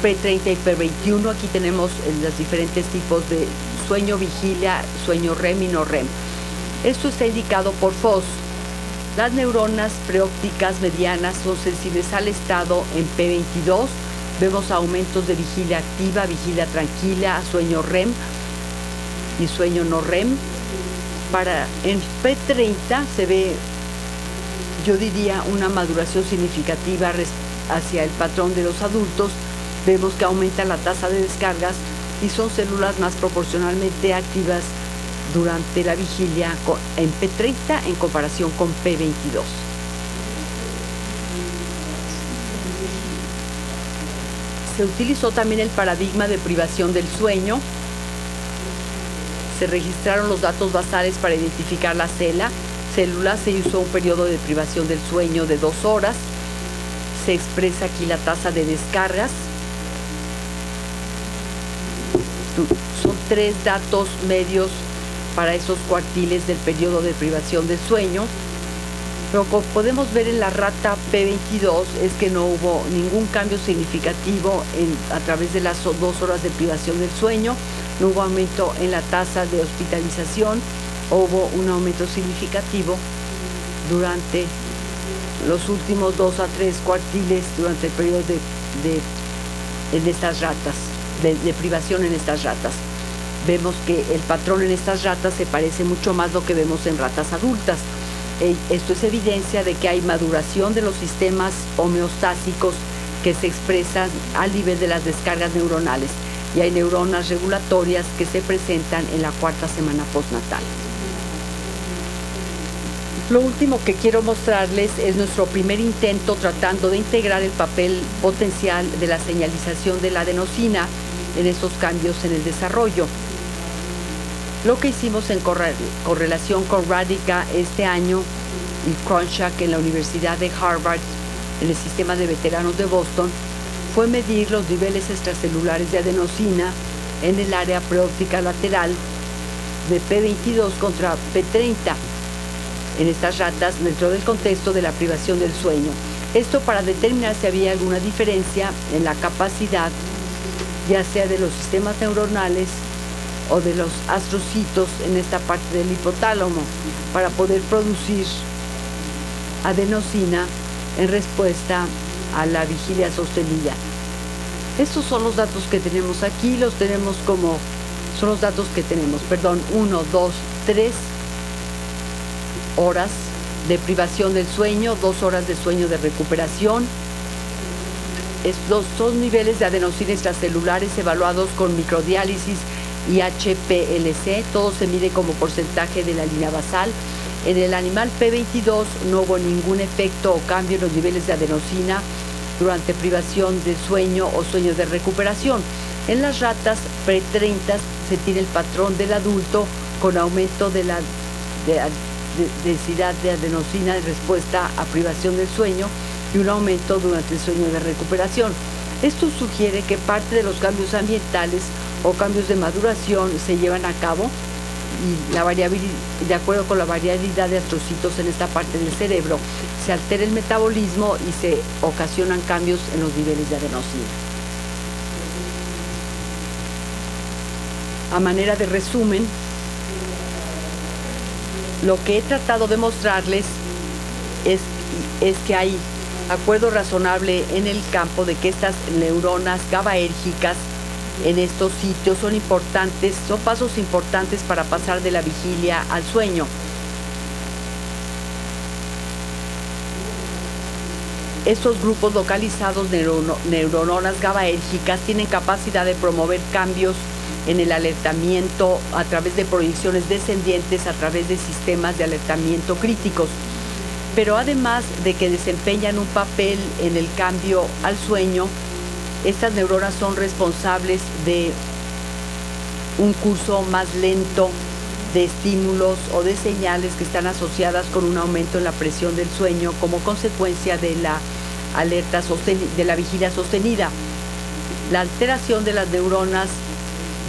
y P21. Aquí tenemos los diferentes tipos de sueño vigilia, sueño REM y no REM. Esto está indicado por FOS. Las neuronas preópticas medianas son sensibles al estado en P22. Vemos aumentos de vigilia activa, vigilia tranquila, sueño REM y sueño no REM. En P30 se ve, yo diría, una maduración significativa hacia el patrón de los adultos. Vemos que aumenta la tasa de descargas y son células más proporcionalmente activas durante la vigilia en P30 en comparación con P22. Se utilizó también el paradigma de privación del sueño. Se registraron los datos basales para identificar la célula. Se usó un periodo de privación del sueño de 2 horas. Se expresa aquí la tasa de descargas. Son 3 datos medios para esos cuartiles del periodo de privación del sueño. Lo que podemos ver en la rata P22 es que no hubo ningún cambio significativo a través de las 2 horas de privación del sueño. No hubo aumento en la tasa de hospitalización, hubo un aumento significativo durante los últimos 2 a 3 cuartiles durante el periodo en estas ratas, de privación en estas ratas. Vemos que el patrón en estas ratas se parece mucho más a lo que vemos en ratas adultas. Esto es evidencia de que hay maduración de los sistemas homeostásicos que se expresan al nivel de las descargas neuronales. Y hay neuronas regulatorias que se presentan en la 4ª semana postnatal. Lo último que quiero mostrarles es nuestro primer intento tratando de integrar el papel potencial de la señalización de la adenosina en estos cambios en el desarrollo. Lo que hicimos en correlación con Radica este año y Cronchak en la Universidad de Harvard, en el sistema de veteranos de Boston, fue medir los niveles extracelulares de adenosina en el área preóptica lateral de P22 contra P30 en estas ratas dentro del contexto de la privación del sueño. Esto para determinar si había alguna diferencia en la capacidad, ya sea de los sistemas neuronales o de los astrocitos en esta parte del hipotálamo, para poder producir adenosina en respuesta a la vigilia sostenida. Estos son los datos que tenemos aquí, son los datos que tenemos, 1, 2, 3 horas de privación del sueño, 2 horas de sueño de recuperación. Estos son niveles de adenosina extracelulares evaluados con microdiálisis y HPLC, todo se mide como porcentaje de la línea basal. En el animal P22 no hubo ningún efecto o cambio en los niveles de adenosina durante privación del sueño o sueño de recuperación. En las ratas P30 se tiene el patrón del adulto con aumento de la densidad de adenosina en respuesta a privación del sueño y un aumento durante el sueño de recuperación. Esto sugiere que parte de los cambios ambientales o cambios de maduración se llevan a cabo y de acuerdo con la variabilidad de astrocitos en esta parte del cerebro, se altera el metabolismo y se ocasionan cambios en los niveles de adenosina. A manera de resumen, lo que he tratado de mostrarles es que hay acuerdo razonable en el campo de que estas neuronas GABAérgicas en estos sitios son pasos importantes para pasar de la vigilia al sueño. Estos grupos localizados de neuronas GABAérgicas tienen capacidad de promover cambios en el alertamiento a través de proyecciones descendientes, a través de sistemas de alertamiento críticos. Pero además de que desempeñan un papel en el cambio al sueño, estas neuronas son responsables de un curso más lento de estímulos o de señales que están asociadas con un aumento en la presión del sueño como consecuencia de la vigilia sostenida. La alteración de las neuronas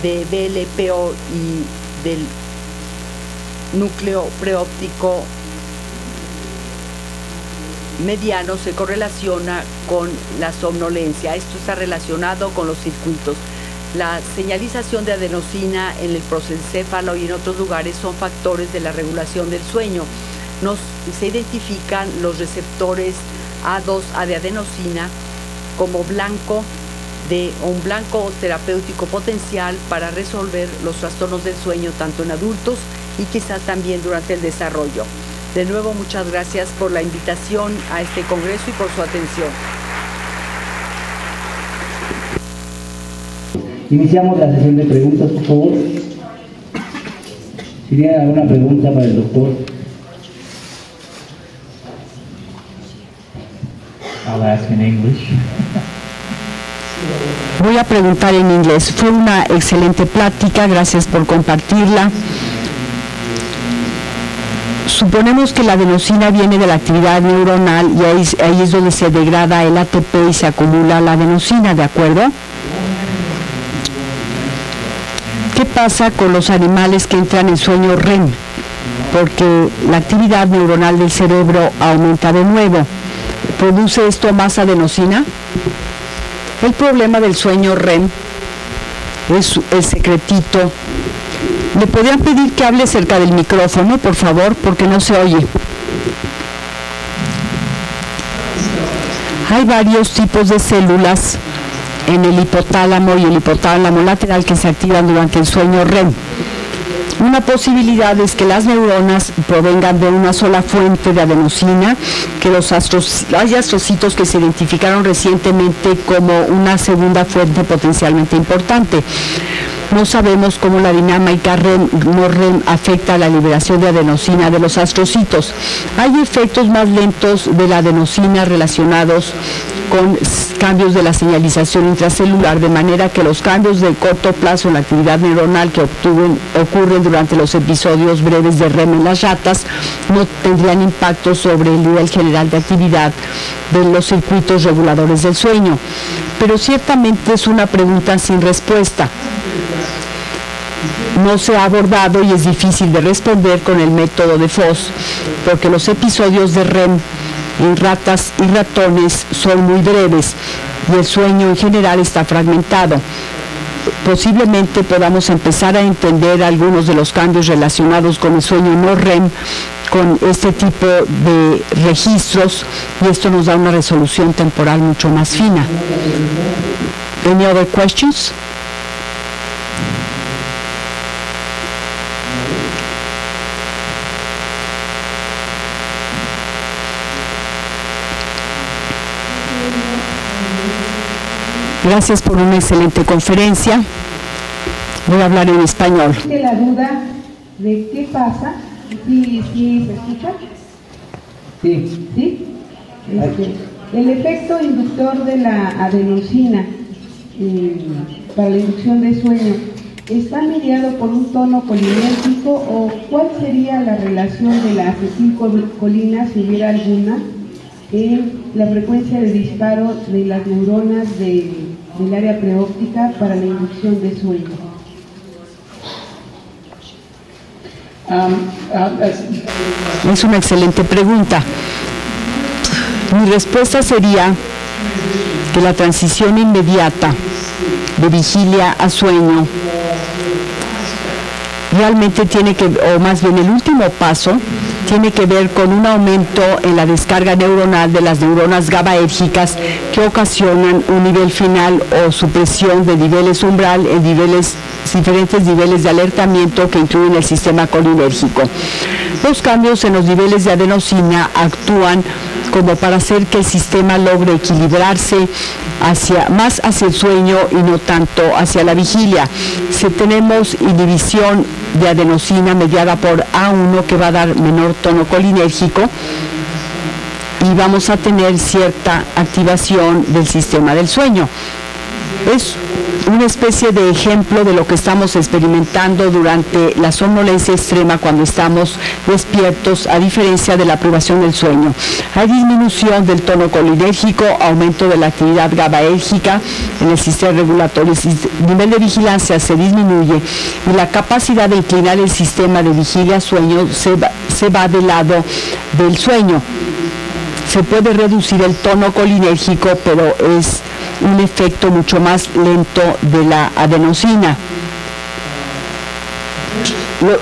de BLPO y del núcleo preóptico mediano se correlaciona con la somnolencia. Esto está relacionado con los circuitos. La señalización de adenosina en el prosencéfalo y en otros lugares son factores de la regulación del sueño. Se identifican los receptores A2A de adenosina como un blanco terapéutico potencial para resolver los trastornos del sueño tanto en adultos y quizás también durante el desarrollo. De nuevo, muchas gracias por la invitación a este congreso y por su atención. Iniciamos la sesión de preguntas, por favor. Si tienen alguna pregunta para el doctor. I'll ask in English. Voy a preguntar en inglés. Fue una excelente plática, gracias por compartirla. Suponemos que la adenosina viene de la actividad neuronal y ahí es donde se degrada el ATP y se acumula la adenosina, ¿de acuerdo? ¿Qué pasa con los animales que entran en sueño REM? Porque la actividad neuronal del cerebro aumenta de nuevo. ¿Produce esto más adenosina? El problema del sueño REM es el secretito. ¿Le podrían pedir que hable cerca del micrófono, por favor, porque no se oye? Hay varios tipos de células en el hipotálamo y el hipotálamo lateral que se activan durante el sueño REM. Una posibilidad es que las neuronas provengan de una sola fuente de adenosina, que hay astrocitos que se identificaron recientemente como una segunda fuente potencialmente importante. No sabemos cómo la dinámica REM afecta a la liberación de adenosina de los astrocitos. Hay efectos más lentos de la adenosina relacionados con cambios de la señalización intracelular, de manera que los cambios de corto plazo en la actividad neuronal que ocurren durante los episodios breves de REM en las ratas no tendrían impacto sobre el nivel general de actividad de los circuitos reguladores del sueño. Pero ciertamente es una pregunta sin respuesta. No se ha abordado y es difícil de responder con el método de Foss, porque los episodios de REM en ratas y ratones son muy breves y el sueño en general está fragmentado. Posiblemente podamos empezar a entender algunos de los cambios relacionados con el sueño no REM con este tipo de registros y esto nos da una resolución temporal mucho más fina. Any other questions? Gracias por una excelente conferencia. Voy a hablar en español. La duda de qué pasa. ¿Sí se escucha? Sí. ¿Sí? El efecto inductor de la adenosina para la inducción de sueño, ¿está mediado por un tono colinérgico o cuál sería la relación de la acetilcolina, si hubiera alguna, en la frecuencia de disparo de las neuronas del área preóptica para la inducción de sueño. Es una excelente pregunta. Mi respuesta sería que la transición inmediata de vigilia a sueño realmente tiene que, o más bien el último paso, tiene que ver con un aumento en la descarga neuronal de las neuronas GABAérgicas que ocasionan un nivel final o supresión de niveles umbral en diferentes niveles de alertamiento que incluyen el sistema colinérgico. Los cambios en los niveles de adenosina actúan como para hacer que el sistema logre equilibrarse más hacia el sueño y no tanto hacia la vigilia. Si tenemos inhibición de adenosina mediada por A1 que va a dar menor tono colinérgico y vamos a tener cierta activación del sistema del sueño. Es una especie de ejemplo de lo que estamos experimentando durante la somnolencia extrema cuando estamos despiertos, a diferencia de la privación del sueño. Hay disminución del tono colinérgico, aumento de la actividad GABAérgica en el sistema regulatorio, el nivel de vigilancia se disminuye y la capacidad de inclinar el sistema de vigilia-sueño se va del lado del sueño. Se puede reducir el tono colinérgico, pero es un efecto mucho más lento de la adenosina.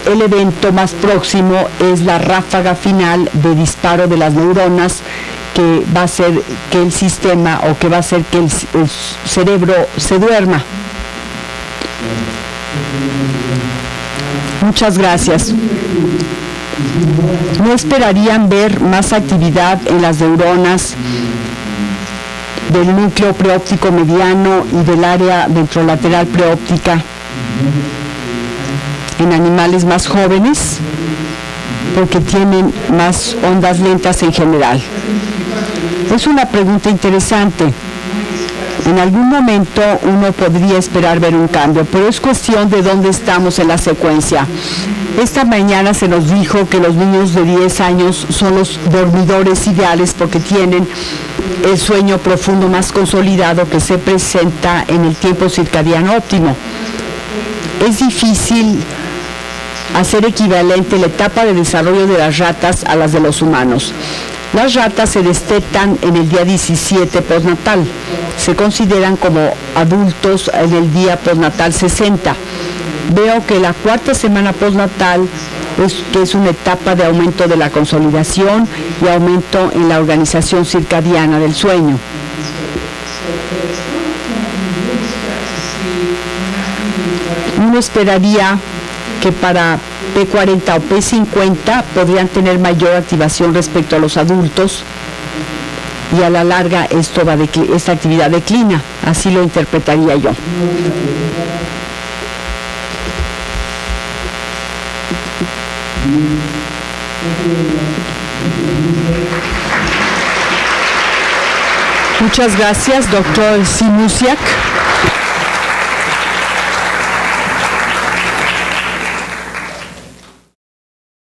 El evento más próximo es la ráfaga final de disparo de las neuronas que va a hacer que el sistema o que va a hacer que el cerebro se duerma. Muchas gracias. ¿No esperarían ver más actividad en las neuronas del núcleo preóptico mediano y del área ventrolateral preóptica en animales más jóvenes? Porque tienen más ondas lentas en general. Es una pregunta interesante. En algún momento uno podría esperar ver un cambio, pero es cuestión de dónde estamos en la secuencia. Esta mañana se nos dijo que los niños de 10 años son los dormidores ideales porque tienen el sueño profundo más consolidado que se presenta en el tiempo circadiano óptimo. Es difícil hacer equivalente la etapa de desarrollo de las ratas a las de los humanos. Las ratas se destetan en el día 17 postnatal. Se consideran como adultos en el día postnatal 60. Veo que la cuarta semana postnatal es una etapa de aumento de la consolidación y aumento en la organización circadiana del sueño. Uno esperaría que para P40 o P50 podrían tener mayor activación respecto a los adultos y a la larga esta actividad declina, así lo interpretaría yo. Muchas gracias, doctor Simusiak.